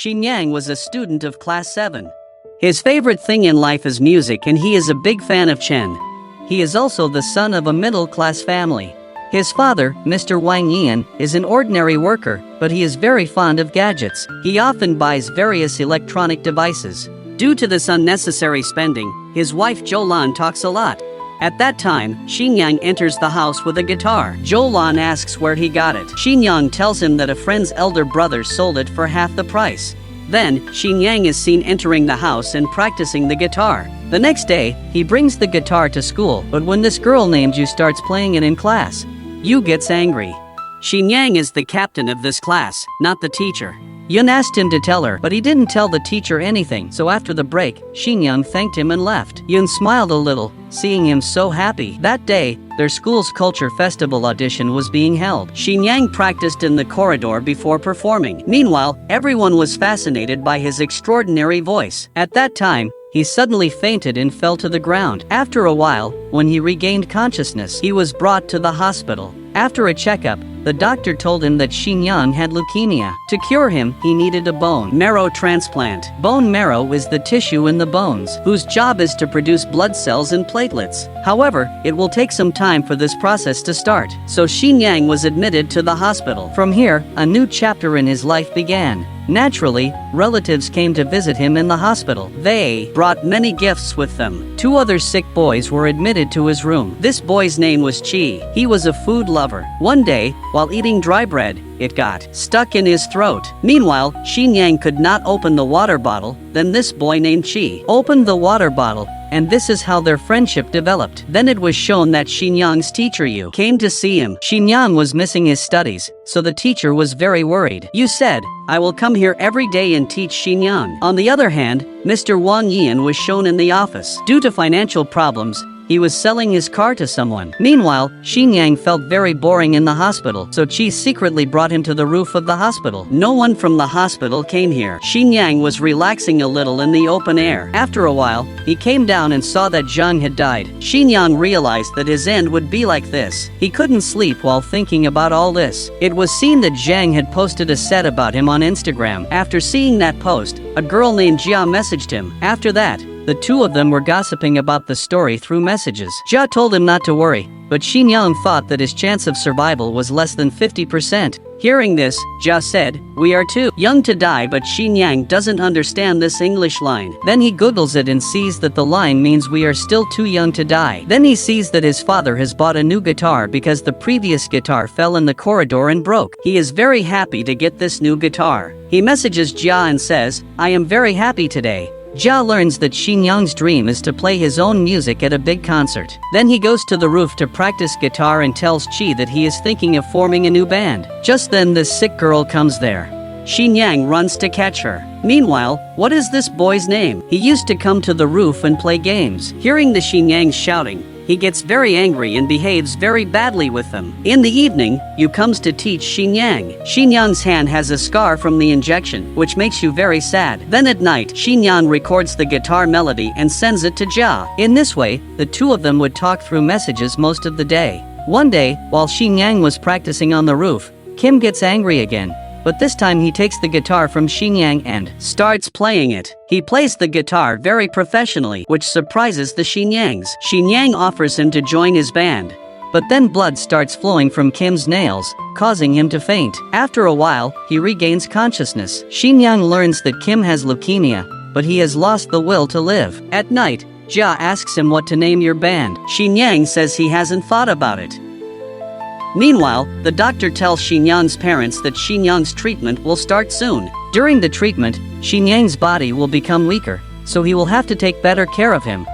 Yang was a student of class 7. His favorite thing in life is music and he is a big fan of Chen. He is also the son of a middle-class family. His father, Mr. Wang Yian, is an ordinary worker, but he is very fond of gadgets. He often buys various electronic devices. Due to this unnecessary spending, his wife Jolan talks a lot. At that time, Xingyang enters the house with a guitar. Jolan asks where he got it. Xingyang tells him that a friend's elder brother sold it for half the price. Then, Xingyang is seen entering the house and practicing the guitar. The next day, he brings the guitar to school, but when this girl named Yu starts playing it in class, Yu gets angry. Xingyang is the captain of this class, not the teacher. Yun asked him to tell her, but he didn't tell the teacher anything, so after the break, Xingyang thanked him and left. Yun smiled a little, seeing him so happy. That day, their school's culture festival audition was being held. Xingyang practiced in the corridor before performing. Meanwhile, everyone was fascinated by his extraordinary voice. At that time, he suddenly fainted and fell to the ground. After a while, when he regained consciousness, he was brought to the hospital. After a checkup, the doctor told him that Xingyang had leukemia. To cure him, he needed a bone marrow transplant. Bone marrow is the tissue in the bones, whose job is to produce blood cells and platelets. However, it will take some time for this process to start. So Xingyang was admitted to the hospital. From here, a new chapter in his life began. Naturally, relatives came to visit him in the hospital. They brought many gifts with them. 2 other sick boys were admitted to his room. This boy's name was Qi. He was a food lover. One day, while eating dry bread, it got stuck in his throat. Meanwhile, Xingyang could not open the water bottle. Then this boy named Qi opened the water bottle, and this is how their friendship developed. Then it was shown that Xingyang's teacher Yu came to see him. Xingyang was missing his studies, so the teacher was very worried. Yu said, "I will come here every day and teach Xingyang." On the other hand, Mr. Wang Yian was shown in the office. Due to financial problems, he was selling his car to someone. Meanwhile, Xingyang felt very boring in the hospital, so Qi secretly brought him to the roof of the hospital. No one from the hospital came here. Xingyang was relaxing a little in the open air. After a while, he came down and saw that Zhang had died. Xingyang realized that his end would be like this. He couldn't sleep while thinking about all this. It was seen that Zhang had posted a set about him on Instagram. After seeing that post, a girl named Jia messaged him. After that, the 2 of them were gossiping about the story through messages. Jia told him not to worry, but Xingyang thought that his chance of survival was less than 50%. Hearing this, Jia said, "We are too young to die," but Xingyang doesn't understand this English line. Then he Googles it and sees that the line means we are still too young to die. Then he sees that his father has bought a new guitar because the previous guitar fell in the corridor and broke. He is very happy to get this new guitar. He messages Jia and says, "I am very happy today." Jia learns that Xingyang's dream is to play his own music at a big concert. Then he goes to the roof to practice guitar and tells Qi that he is thinking of forming a new band. Just then this sick girl comes there. Xingyang runs to catch her. Meanwhile, what is this boy's name? He used to come to the roof and play games. Hearing the Xingyang shouting, he gets very angry and behaves very badly with them. In the evening, Yu comes to teach Xingyang. Xingyang's hand has a scar from the injection, which makes Yu very sad. Then at night, Xingyang records the guitar melody and sends it to Jia. In this way, the 2 of them would talk through messages most of the day. One day, while Xingyang was practicing on the roof, Kim gets angry again. But this time he takes the guitar from Xingyang and starts playing it. He plays the guitar very professionally, which surprises the Xinyangs. Xingyang offers him to join his band. But then blood starts flowing from Kim's nails, causing him to faint. After a while, he regains consciousness. Xingyang learns that Kim has leukemia, but he has lost the will to live. At night, Jia asks him what to name your band. Xingyang says he hasn't thought about it. Meanwhile, the doctor tells Xingyang's parents that Xingyang's treatment will start soon. During the treatment, Xingyang's body will become weaker, so he will have to take better care of him.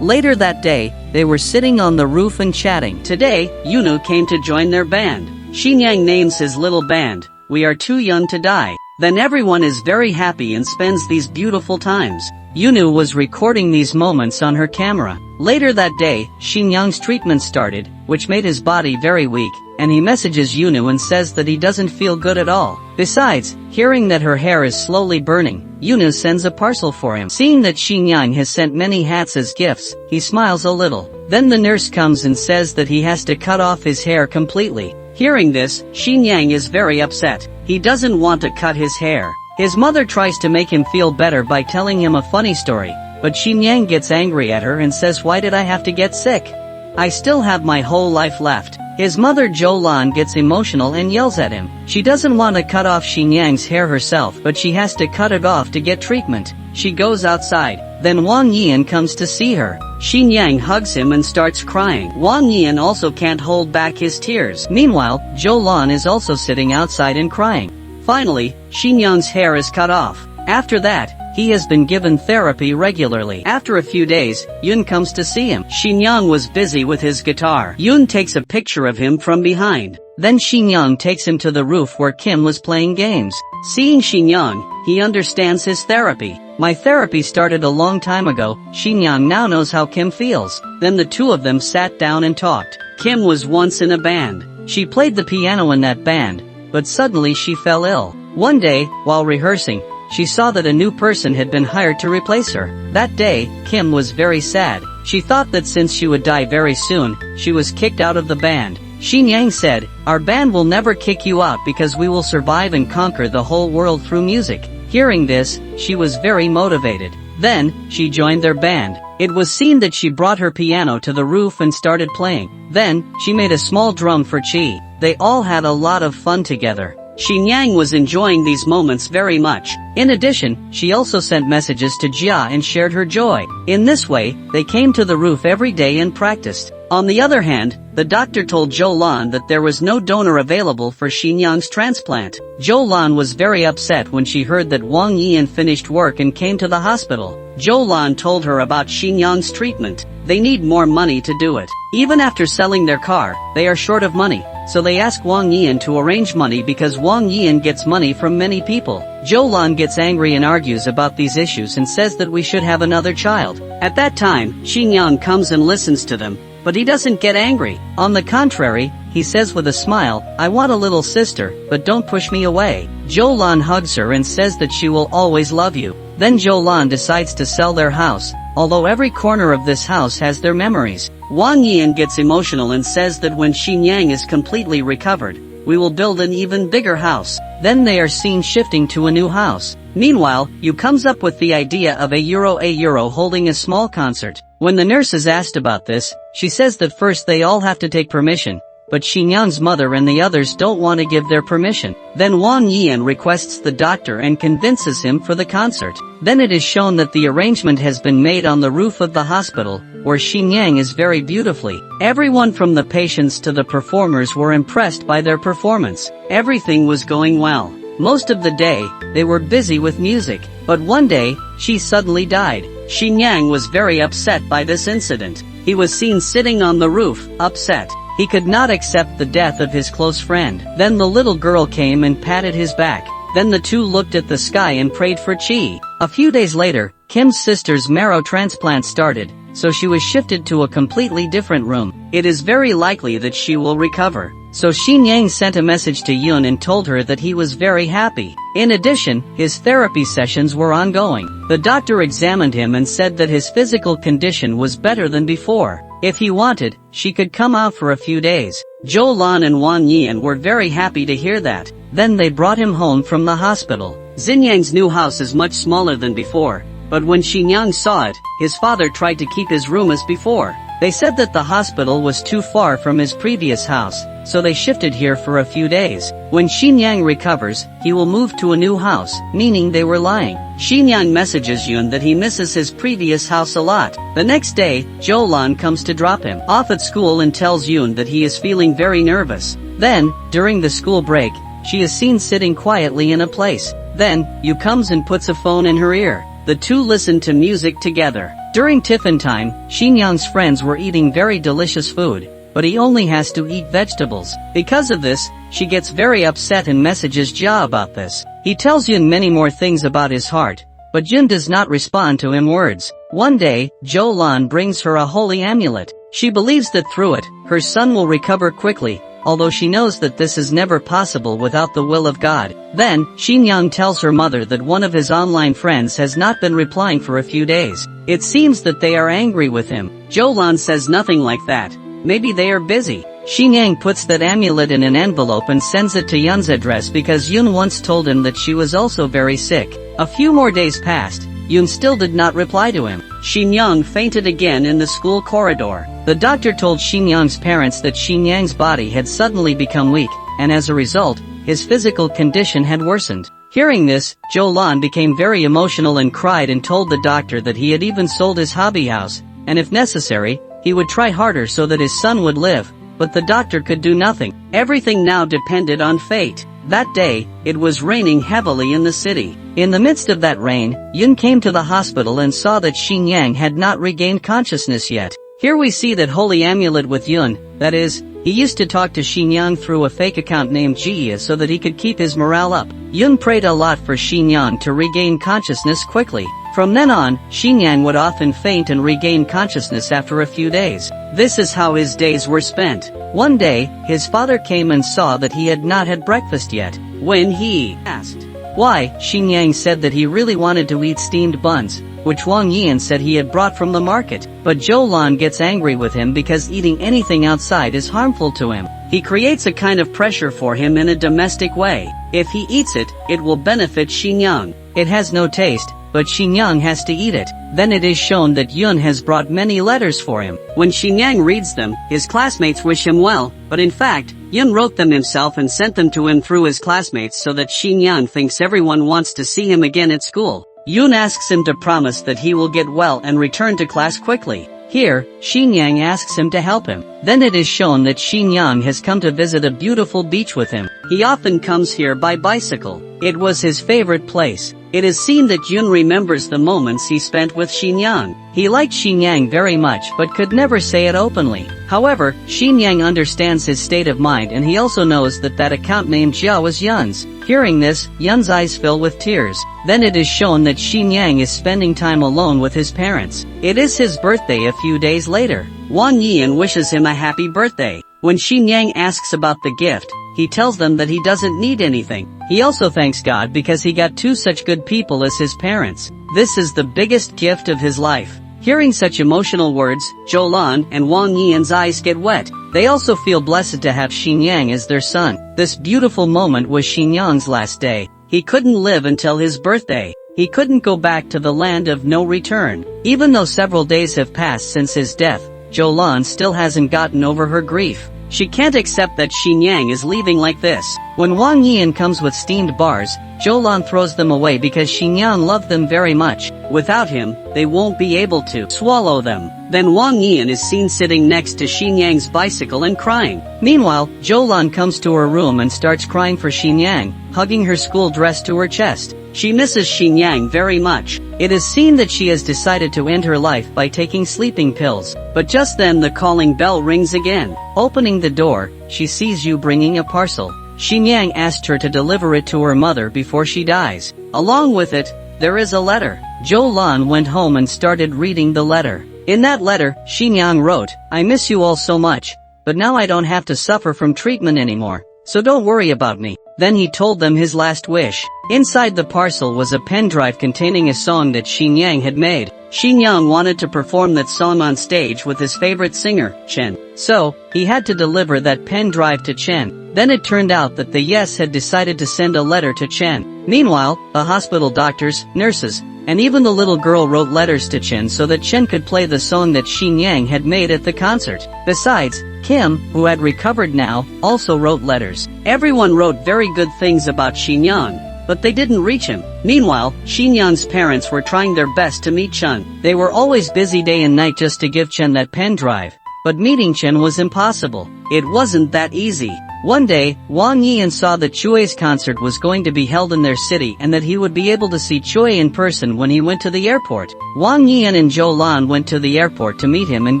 Later that day, they were sitting on the roof and chatting. Today, Yunu came to join their band. Xingyang names his little band, "We Are Too Young to Die." Then everyone is very happy and spends these beautiful times. Yunu was recording these moments on her camera. Later that day, Xingyang's treatment started, which made his body very weak, and he messages Yunu and says that he doesn't feel good at all. Besides, hearing that her hair is slowly burning, Yunu sends a parcel for him. Seeing that Xingyang has sent many hats as gifts, he smiles a little. Then the nurse comes and says that he has to cut off his hair completely. Hearing this, Xingyang is very upset. He doesn't want to cut his hair. His mother tries to make him feel better by telling him a funny story, but Xinyang gets angry at her and says, "Why did I have to get sick? I still have my whole life left." His mother Zhou gets emotional and yells at him. She doesn't want to cut off Xinyang's hair herself, but she has to cut it off to get treatment. She goes outside. Then Wang Yian comes to see her. Xinyang hugs him and starts crying. Wang Yian also can't hold back his tears. Meanwhile, Zhou is also sitting outside and crying. Finally, Xinyang's hair is cut off. After that, he has been given therapy regularly. After a few days, Yun comes to see him. Xinyang was busy with his guitar. Yun takes a picture of him from behind. Then Xinyang takes him to the roof where Kim was playing games. Seeing Xinyang, he understands his therapy. "My therapy started a long time ago." Xinyang now knows how Kim feels. Then the two of them sat down and talked. Kim was once in a band. She played the piano in that band, but suddenly she fell ill. One day, while rehearsing, she saw that a new person had been hired to replace her. That day, Kim was very sad. She thought that since she would die very soon, she was kicked out of the band. Xinyang said, "Our band will never kick you out because we will survive and conquer the whole world through music." Hearing this, she was very motivated. Then, she joined their band. It was seen that she brought her piano to the roof and started playing. Then, she made a small drum for Chi. They all had a lot of fun together. Xinyang was enjoying these moments very much. In addition, she also sent messages to Jia and shared her joy. In this way, they came to the roof every day and practiced. On the other hand, the doctor told Zhou that there was no donor available for Xinyang's transplant. Zhou was very upset when she heard that Wang Yian finished work and came to the hospital. Zhou told her about Xinyang's treatment. They need more money to do it. Even after selling their car, they are short of money. So they ask Wang Yian to arrange money because Wang Yian gets money from many people. Zhou gets angry and argues about these issues and says that we should have another child. At that time, Xinyang comes and listens to them, but he doesn't get angry. On the contrary, he says with a smile, "I want a little sister, but don't push me away." Zhou hugs her and says that she will always love you. Then Zhou decides to sell their house, although every corner of this house has their memories. Wang Yian gets emotional and says that when Xinyang is completely recovered, we will build an even bigger house. Then they are seen shifting to a new house. Meanwhile, Yu comes up with the idea of a euro holding a small concert. When the nurse is asked about this, she says that first they all have to take permission, but Xinyang's mother and the others don't want to give their permission. Then Wang Yian requests the doctor and convinces him for the concert. Then it is shown that the arrangement has been made on the roof of the hospital, where Xinyang is very beautifully. Everyone from the patients to the performers were impressed by their performance. Everything was going well. Most of the day, they were busy with music, but one day, she suddenly died. Xinyang was very upset by this incident. He was seen sitting on the roof, upset. He could not accept the death of his close friend. Then the little girl came and patted his back. Then the two looked at the sky and prayed for Chi. A few days later, Kim's sister's marrow transplant started, so she was shifted to a completely different room. It is very likely that she will recover. So Xinyang sent a message to Yun and told her that he was very happy. In addition, his therapy sessions were ongoing. The doctor examined him and said that his physical condition was better than before. If he wanted, she could come out for a few days. Zhou and Wang Yian were very happy to hear that. Then they brought him home from the hospital. Xinyang's new house is much smaller than before, but when Xinyang saw it, his father tried to keep his room as before. They said that the hospital was too far from his previous house, so they shifted here for a few days. When Xinyang recovers, he will move to a new house, meaning they were lying. Xinyang messages Yun that he misses his previous house a lot. The next day, Zhou comes to drop him off at school and tells Yun that he is feeling very nervous. Then, during the school break, she is seen sitting quietly in a place. Then, Yu comes and puts a phone in her ear. The two listen to music together. During tiffin time, Xinyang's friends were eating very delicious food, but he only has to eat vegetables. Because of this, she gets very upset and messages Jia about this. He tells Yun many more things about his heart, but Yun does not respond to him words. One day, Zhou brings her a holy amulet. She believes that through it, her son will recover quickly, although she knows that this is never possible without the will of God. Then, Xinyang tells her mother that one of his online friends has not been replying for a few days. It seems that they are angry with him. Zhou says nothing like that. Maybe they are busy. Yang puts that amulet in an envelope and sends it to Yun's address because Yun once told him that she was also very sick. A few more days passed. Yun still did not reply to him. Yang fainted again in the school corridor. The doctor told Yang's parents that Yang's body had suddenly become weak, and as a result, his physical condition had worsened. Hearing this, Lan became very emotional and cried and told the doctor that he had even sold his hobby house, and if necessary, he would try harder so that his son would live, but the doctor could do nothing. Everything now depended on fate. That day, it was raining heavily in the city. In the midst of that rain, Yun came to the hospital and saw that Yang had not regained consciousness yet. Here we see that holy amulet with Yun, that is, he used to talk to Yang through a fake account named Jia so that he could keep his morale up. Yun prayed a lot for Yang to regain consciousness quickly. From then on, Yang would often faint and regain consciousness after a few days. This is how his days were spent. One day, his father came and saw that he had not had breakfast yet. When he asked why, Yang said that he really wanted to eat steamed buns, which Wang Yian said he had brought from the market. But Lan gets angry with him because eating anything outside is harmful to him. He creates a kind of pressure for him in a domestic way. If he eats it, it will benefit Yang. It has no taste, but Yang has to eat it. Then it is shown that Yun has brought many letters for him. When Yang reads them, his classmates wish him well, but in fact, Yun wrote them himself and sent them to him through his classmates so that Yang thinks everyone wants to see him again at school. Yun asks him to promise that he will get well and return to class quickly. Here, Yang asks him to help him. Then it is shown that Yang has come to visit a beautiful beach with him. He often comes here by bicycle. It was his favorite place. It is seen that Yun remembers the moments he spent with Yang. He liked Yang very much but could never say it openly. However, Yang understands his state of mind and he also knows that that account named Jia was Yun's. Hearing this, Yun's eyes fill with tears. Then it is shown that Yang is spending time alone with his parents. It is his birthday a few days later. Wang Yian wishes him a happy birthday. When Yang asks about the gift, he tells them that he doesn't need anything. He also thanks God because he got two such good people as his parents. This is the biggest gift of his life. Hearing such emotional words, Lan and Wang Yian's eyes get wet. They also feel blessed to have Yang as their son. This beautiful moment was Yang's last day. He couldn't live until his birthday. He couldn't go back to the land of no return. Even though several days have passed since his death, Lan still hasn't gotten over her grief. She can't accept that Yang is leaving like this. When Wang Yian comes with steamed bars, Lan throws them away because Yang loved them very much. Without him, they won't be able to swallow them. Then Wang Yian is seen sitting next to Yang's bicycle and crying. Meanwhile, Lan comes to her room and starts crying for Yang, hugging her school dress to her chest. She misses Yang very much. It is seen that she has decided to end her life by taking sleeping pills. But just then the calling bell rings again. Opening the door, she sees Yu bringing a parcel. Yang asked her to deliver it to her mother before she dies. Along with it, there is a letter. Lan went home and started reading the letter. In that letter, Yang wrote, "I miss you all so much, but now I don't have to suffer from treatment anymore, so don't worry about me." Then he told them his last wish. Inside the parcel was a pen drive containing a song that Yang had made. Yang wanted to perform that song on stage with his favorite singer, Chen. So, he had to deliver that pen drive to Chen. Then it turned out that the Yes had decided to send a letter to Chen. Meanwhile, the hospital doctors, nurses, and even the little girl wrote letters to Chen so that Chen could play the song that Yang had made at the concert. Besides, Kim, who had recovered now, also wrote letters. Everyone wrote very good things about Yang, but they didn't reach him. Meanwhile, Yang's parents were trying their best to meet Chen. They were always busy day and night just to give Chen that pen drive. But meeting Chen was impossible. It wasn't that easy. One day, Wang Yian saw that Chui's concert was going to be held in their city and that he would be able to see Chui in person when he went to the airport. Wang Yian and Lan went to the airport to meet him and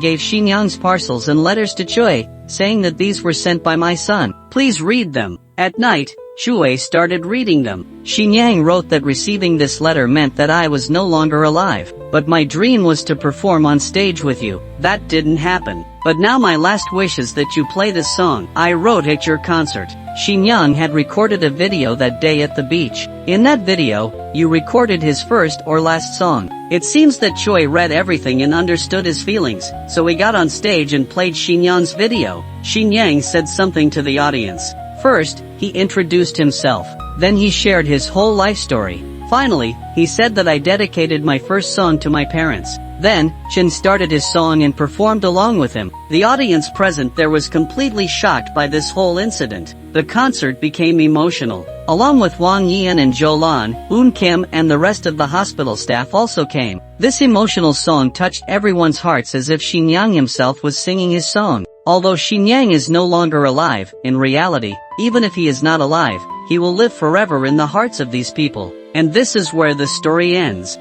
gave Yang's parcels and letters to Chui, saying that these were sent by my son. Please read them. At night, Chui started reading them. Yang wrote that receiving this letter meant that I was no longer alive, but my dream was to perform on stage with you. That didn't happen. But now my last wish is that you play this song I wrote at your concert. Xinjiang had recorded a video that day at the beach. In that video, Yu recorded his first or last song. It seems that Choi read everything and understood his feelings, so he got on stage and played Xinjiang's video. Xinjiang said something to the audience. First, he introduced himself. Then he shared his whole life story. Finally, he said that I dedicated my first song to my parents. Then, Chen started his song and performed along with him. The audience present there was completely shocked by this whole incident. The concert became emotional. Along with Wang Yian and Zhou Lan, Un Kim and the rest of the hospital staff also came. This emotional song touched everyone's hearts as if Xinjiang himself was singing his song. Although Xinjiang is no longer alive, in reality, even if he is not alive, he will live forever in the hearts of these people. And this is where the story ends.